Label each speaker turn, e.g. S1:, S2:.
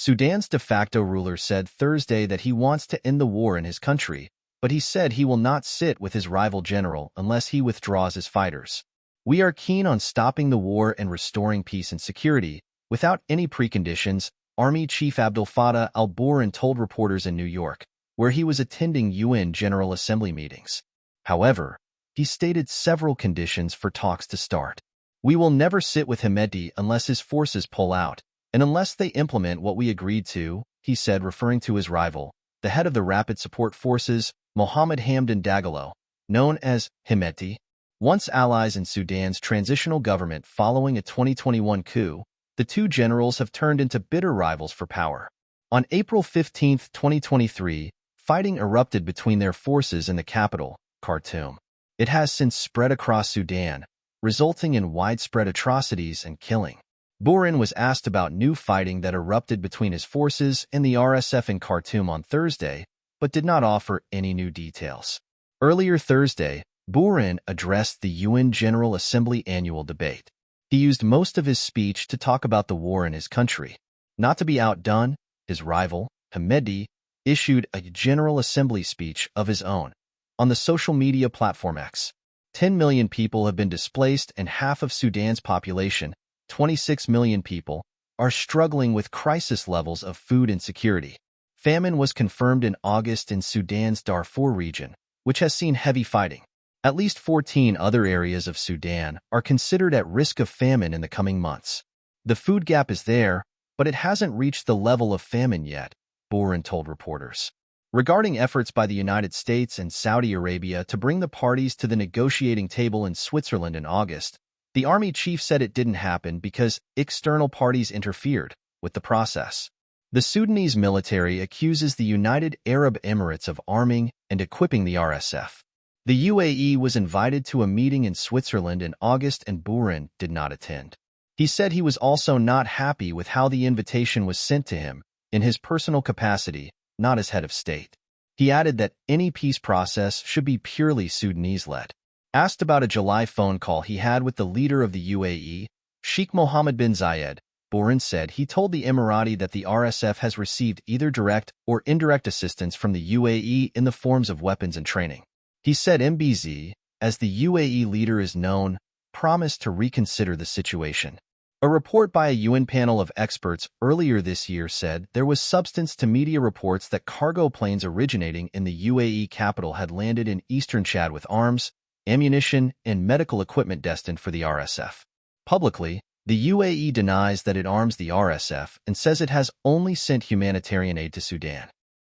S1: Sudan's de facto ruler said Thursday that he wants to end the war in his country, but he said he will not sit with his rival general unless he withdraws his fighters. "We are keen on stopping the war and restoring peace and security, without any preconditions," Army Chief Abdel Fattah al-Burhan told reporters in New York, where he was attending UN General Assembly meetings. However, he stated several conditions for talks to start. "We will never sit with Hemedti unless his forces pull out, and unless they implement what we agreed to," he said, referring to his rival, the head of the Rapid Support Forces, Mohammed Hamdan Dagalo, known as Hemedti. Once allies in Sudan's transitional government following a 2021 coup, the two generals have turned into bitter rivals for power. On April 15, 2023, fighting erupted between their forces in the capital, Khartoum. It has since spread across Sudan, resulting in widespread atrocities and killing. Burhan was asked about new fighting that erupted between his forces and the RSF in Khartoum on Thursday, but did not offer any new details. Earlier Thursday, Burhan addressed the UN General Assembly annual debate. He used most of his speech to talk about the war in his country. Not to be outdone, his rival, Hemedti, issued a General Assembly speech of his own. On the social media platform X, 10 million people have been displaced and half of Sudan's population, 26 million people, are struggling with crisis levels of food insecurity. Famine was confirmed in August in Sudan's Darfur region, which has seen heavy fighting. At least 14 other areas of Sudan are considered at risk of famine in the coming months. "The food gap is there, but it hasn't reached the level of famine yet," Burhan told reporters. Regarding efforts by the United States and Saudi Arabia to bring the parties to the negotiating table in Switzerland in August, the army chief said it didn't happen because external parties interfered with the process. The Sudanese military accuses the United Arab Emirates of arming and equipping the RSF. The UAE was invited to a meeting in Switzerland in August and Burhan did not attend. He said he was also not happy with how the invitation was sent to him, in his personal capacity, not as head of state. He added that any peace process should be purely Sudanese-led. Asked about a July phone call he had with the leader of the UAE, Sheikh Mohammed bin Zayed, Burhan said he told the Emirati that the RSF has received either direct or indirect assistance from the UAE in the forms of weapons and training. He said MBZ, as the UAE leader is known, promised to reconsider the situation. A report by a UN panel of experts earlier this year said there was substance to media reports that cargo planes originating in the UAE capital had landed in eastern Chad with arms, ammunition, and medical equipment destined for the RSF. Publicly, the UAE denies that it arms the RSF and says it has only sent humanitarian aid to Sudan.